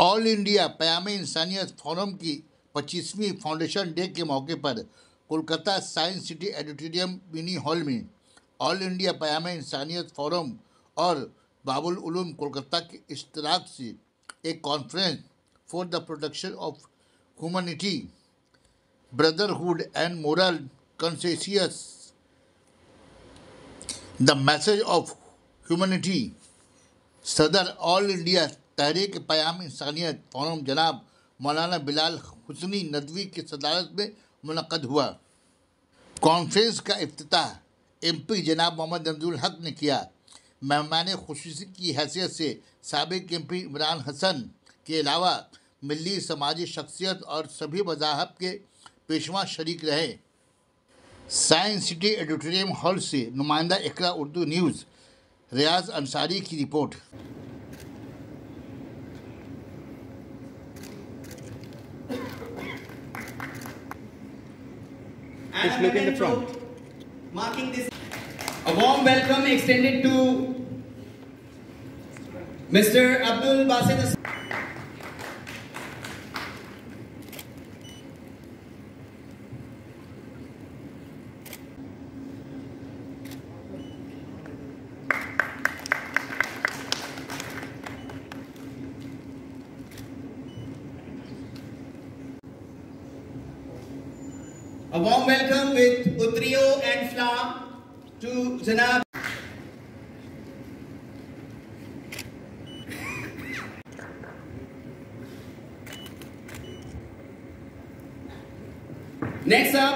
All India क़याम-ए इंसानियत forum की 25वीं foundation day के मौके पर Kolkata science city auditorium mini hall में ऑल इंडिया क़याम-ए इंसानियत फोरम और बाबुल उलूम कोलकाता के इश्तराक से एक conference for the protection of humanity, brotherhood and moral conscious, the message of humanity सदर ऑल इंडिया तहरीक क़याम इंसानियत फोरम जनाब मौलाना बिलाल हुसैनी नदवी की सदारत में मुनक़्क़द हुआ। कॉन्फ्रेंस का इफ्तिताह MP जनाब मोहम्मद अब्दुल हक ने किया। मेहमान खुसूसी की हैसियत से साबिक़ MP इमरान हसन के अलावा मिली समाजी शख्सियत और सभी मज़ाहब के पेशवा शरीक रहे। साइंस सिटी ऑडिटोरियम हॉल से नुमाइंदा इकरा उर्दू न्यूज़ रियाज अंसारी की report. Just look in the front. Marking this, a warm welcome extended to Mr. Abdul Basit. A warm welcome with Utrio and Flam to Janab. Next up,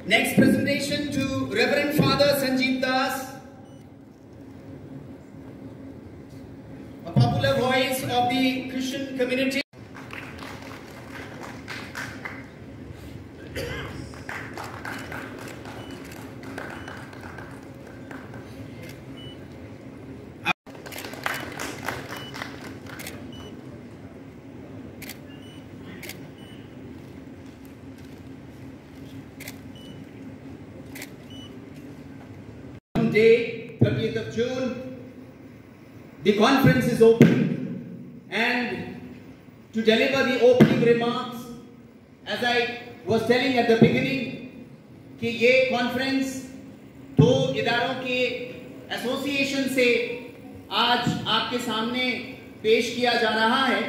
next presentation to Reverend Father Sanjeev Das, a popular voice of the Christian community. Day 30th of June, the conference is open, and to deliver the opening remarks, as I was telling at the beginning, कि ये conference दो इदारों के association से आज आपके सामने पेश किया जा रहा है।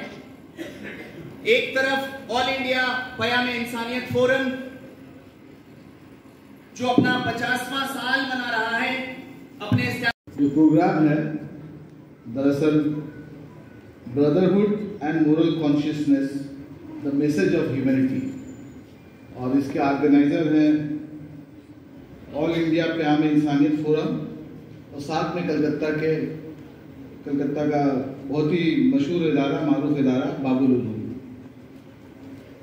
एक तरफ ऑल इंडिया क़याम-ए इंसानियत फोरम जो अपना 50वां साल मना रहा है अपने जो प्रोग्राम है दरअसल brotherhood and moral consciousness the message of humanity, और इसके ऑर्गेनाइजर हैं ऑल इंडिया क़याम-ए इंसानियत फोरम और साथ में कलकत्ता का बहुत ही मशहूर इदारा, मारूफ इदारा बाबुल उलूम।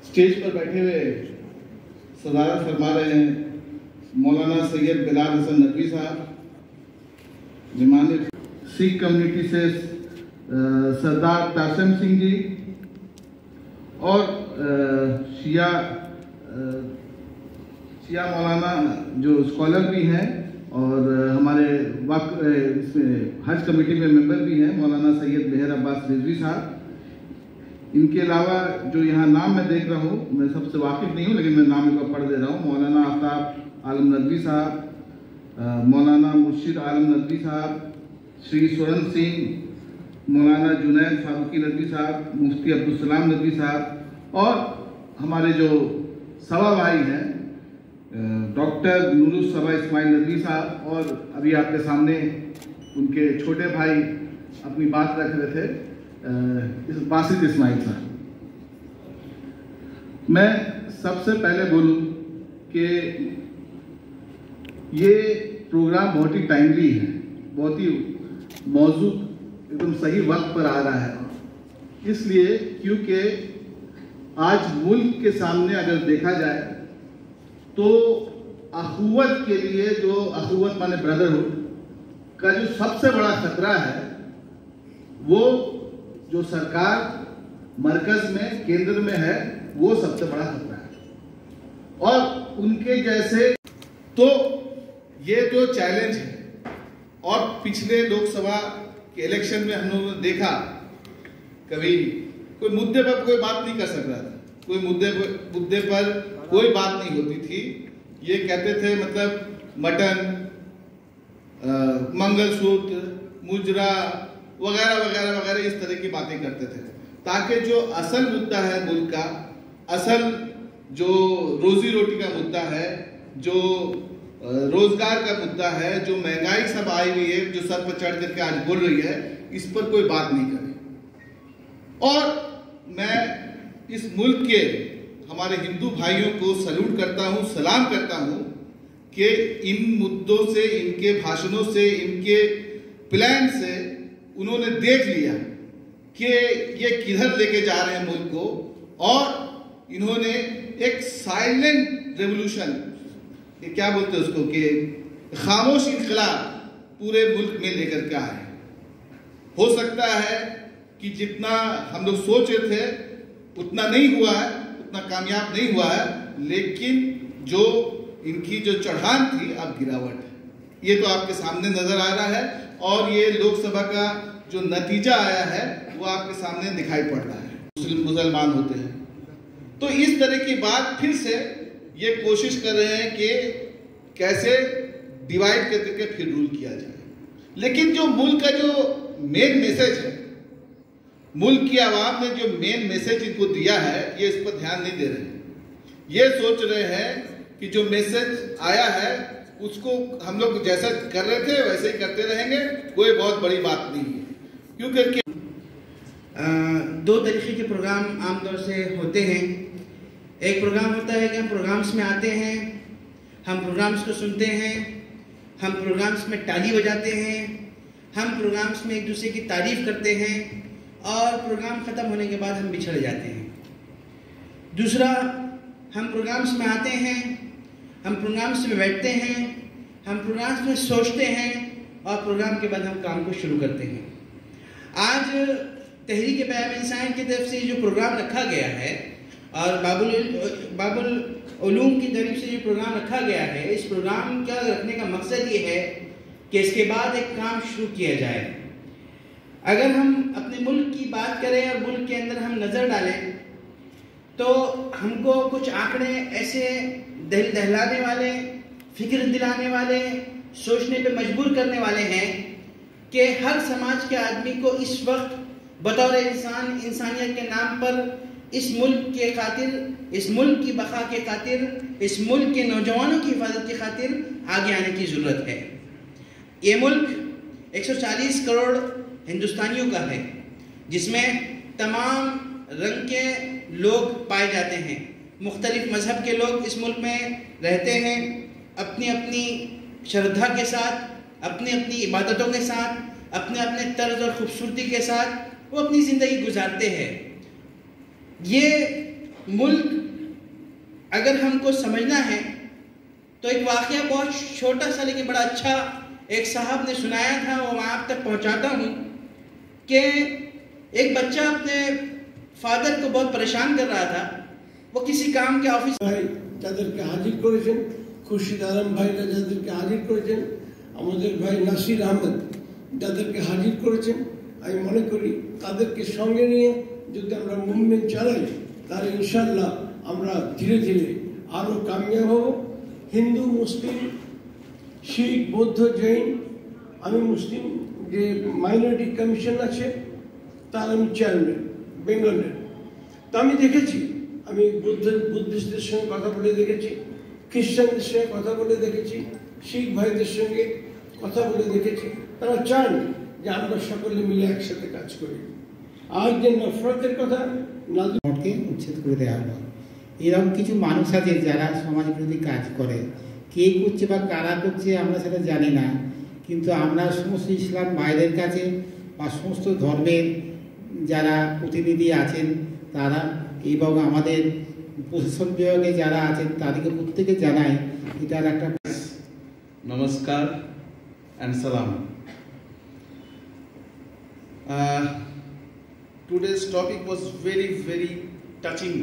स्टेज पर बैठे हुए सदारत फरमा रहे हैं मौलाना सैयद बिलाल हसन नदवी साहब, जिमानी सिख कम्युनिटी से सरदार तासम सिंह जी, और शिया मौलाना जो स्कॉलर भी हैं और हमारे इसमें हज कमेटी में मेंबर भी हैं मौलाना सैयद मेहर अब्बास रिजवी साहब। इनके अलावा जो यहाँ नाम मैं देख रहा हूँ, मैं सबसे वाकिफ नहीं हूँ लेकिन मैं नाम इनको पढ़ दे रहा हूँ। मौलाना आफ्ताब आलम नदवी साहब, मौलाना मुर्शिद आलम नदवी साहब, श्री स्वर्ण सिंह, मौलाना जुनैद फारूकी नदवी साहब, मुफ्ती अब्दुल सलाम नदवी साहब, और हमारे जो सवा भाई हैं डॉक्टर नूरुस सबा इस्माइल नदवी साहब, और अभी आपके सामने उनके छोटे भाई अपनी बात रख रहे थे बासित इस्माइल साहब। मैं सबसे पहले बोलूं कि ये प्रोग्राम बहुत ही टाइमली है, बहुत ही मौजू एकदम सही वक्त पर आ रहा है, इसलिए क्योंकि आज मुल्क के सामने अगर देखा जाए तो अखुवत के लिए, जो अखुवत माने ब्रदरहुड का जो सबसे बड़ा खतरा है वो जो सरकार मरकज में केंद्र में है, वो सबसे बड़ा खतरा है। और उनके जैसे तो ये जो चैलेंज है, और पिछले लोकसभा के इलेक्शन में हम लोगों ने देखा कभी कोई मुद्दे पर कोई बात नहीं कर सक रहा था, कोई मुद्दे पर कोई बात नहीं होती थी। ये कहते थे मतलब मटन, मंगलसूत्र, मुजरा वगैरह वगैरह वगैरह इस तरह की बातें करते थे, ताकि जो असल मुद्दा है मुल्क का, असल जो रोजी रोटी का मुद्दा है, जो रोजगार का मुद्दा है, जो महंगाई सब आई हुई है, जो सर पर चढ़ करके आज बोल रही है, इस पर कोई बात नहीं करे। और मैं इस मुल्क के हमारे हिंदू भाइयों को सैल्यूट करता हूं, सलाम करता हूं कि इन मुद्दों से, इनके भाषणों से, इनके प्लान से उन्होंने देख लिया कि ये किधर लेके जा रहे हैं मुल्क को, और इन्होंने एक साइलेंट रेवोल्यूशन, ये क्या बोलते हैं उसको, कि खामोश इनकलाब पूरे मुल्क में लेकर के आए। हो सकता है कि जितना हम लोग सोच रहे थे उतना नहीं हुआ है, उतना कामयाब नहीं हुआ है, लेकिन जो इनकी जो चढ़ान थी अब गिरावट है, ये तो आपके सामने नजर आ रहा है। और ये लोकसभा का जो नतीजा आया है वो आपके सामने दिखाई पड़ रहा है। मुसलमान होते हैं तो इस तरह की बात फिर से ये कोशिश कर रहे हैं कि कैसे डिवाइड करके फिर रूल किया जाए। लेकिन जो मुल्क का जो मेन मैसेज है, मुल्क की आवाम ने जो मेन मैसेज इनको दिया है, ये इस पर ध्यान नहीं दे रहे। ये सोच रहे हैं कि जो मैसेज आया है उसको हम लोग जैसा कर रहे थे वैसे ही करते रहेंगे, कोई बहुत बड़ी बात नहीं है। क्योंकि दो तरीके के प्रोग्राम आमतौर से होते हैं। एक प्रोग्राम होता है कि हम प्रोग्राम्स में आते हैं, हम प्रोग्राम्स को सुनते हैं, हम प्रोग्राम्स में ताली बजाते हैं, हम प्रोग्राम्स में एक दूसरे की तारीफ करते हैं, और प्रोग्राम ख़त्म होने के बाद हम बिछड़ जाते हैं। दूसरा, हम प्रोग्राम्स में आते हैं, हम प्रोग्राम्स में बैठते हैं, हम प्रोग्राम्स में सोचते हैं, और प्रोग्राम के बाद हम काम को शुरू करते हैं। आज तहरीक-ए-प्याम इंसान की तरफ से जो प्रोग्राम रखा गया है और बाबुल उलूम की तरफ से जो प्रोग्राम रखा गया है, इस प्रोग्राम का रखने का मकसद ये है कि इसके बाद एक काम शुरू किया जाए। अगर हम अपने मुल्क की बात करें और मुल्क के अंदर हम नज़र डालें तो हमको कुछ आंकड़े ऐसे दिल दहलाने वाले, फिक्र दिलाने वाले, सोचने पे मजबूर करने वाले हैं कि हर समाज के आदमी को इस वक्त बतौर इंसान, इंसानियत के नाम पर इस मुल्क के खातिर, इस मुल्क की बका के खातिर, इस मुल्क के नौजवानों की हिफाजत की खातिर आगे आने की ज़रूरत है। ये मुल्क 140 करोड़ हिंदुस्तानियों का है, जिसमें तमाम रंग के लोग पाए जाते हैं। मुख्तलिफ मज़हब के लोग इस मुल्क में रहते हैं, अपनी अपनी श्रद्धा के साथ, अपनी अपनी इबादतों के साथ, अपने अपने तर्ज और ख़ूबसूरती के साथ वो अपनी ज़िंदगी गुजारते हैं। ये मुल्क अगर हमको समझना है तो एक वाक़या बहुत छोटा सा लेकिन बड़ा अच्छा एक साहब ने सुनाया था, वो मैं आप तक पहुंचाता हूँ कि एक बच्चा अपने फादर को बहुत परेशान कर रहा था। वो किसी काम के ऑफिस भाई যাদেরকে হাজির করেছেন, খুরশিদ আলম ভাইরা যাদেরকে হাজির করেছেন, আমাদের ভাই নাসির আহমেদ যাদেরকে হাজির করেছেন, আমি মনে করি তাদেরকে সঙ্গে নিয়ে যদি আমরা মুভমেন্ট চালাই তাহলে ইনশাআল্লাহ আমরা ধীরে ধীরে আরও কামিয়াব হব। হিন্দু, মুসলিম, শিখ, বৌদ্ধ, জৈন, আমি মুসলিম যে মাইনরিটি কমিশন আছে তার আমি চেয়ারম্যান বেঙ্গলের। তো আমি দেখেছি, আমি বুদ্ধিস্টদের সঙ্গে কথা বলে দেখেছি, খ্রিস্টানদের সঙ্গে কথা বলে দেখেছি, শিখ ভাইদের সঙ্গে কথা বলে দেখেছি। তারা চান যে আমরা সকলে মিলে একসাথে কাজ করি। আর যে নফরতের কথা মতকে উচ্ছেদ করে দেওয়া হলো। এরকম কিছু মানুষ আছে যারা সমাজ বিরোধী কাজ করে, কে করছে বা কারা করছে আমরা সেটা জানি না, কিন্তু আমরা সমস্ত ইসলাম ভাইদের কাছে বা সমস্ত ধর্মের যারা প্রতিনিধি আছেন তারা এবং আমাদের প্রশাসন বিভাগে যারা আছেন তাদেরকে প্রত্যেকে জানাই এটার একটা নমস্কার and salam. Today's topic was very touching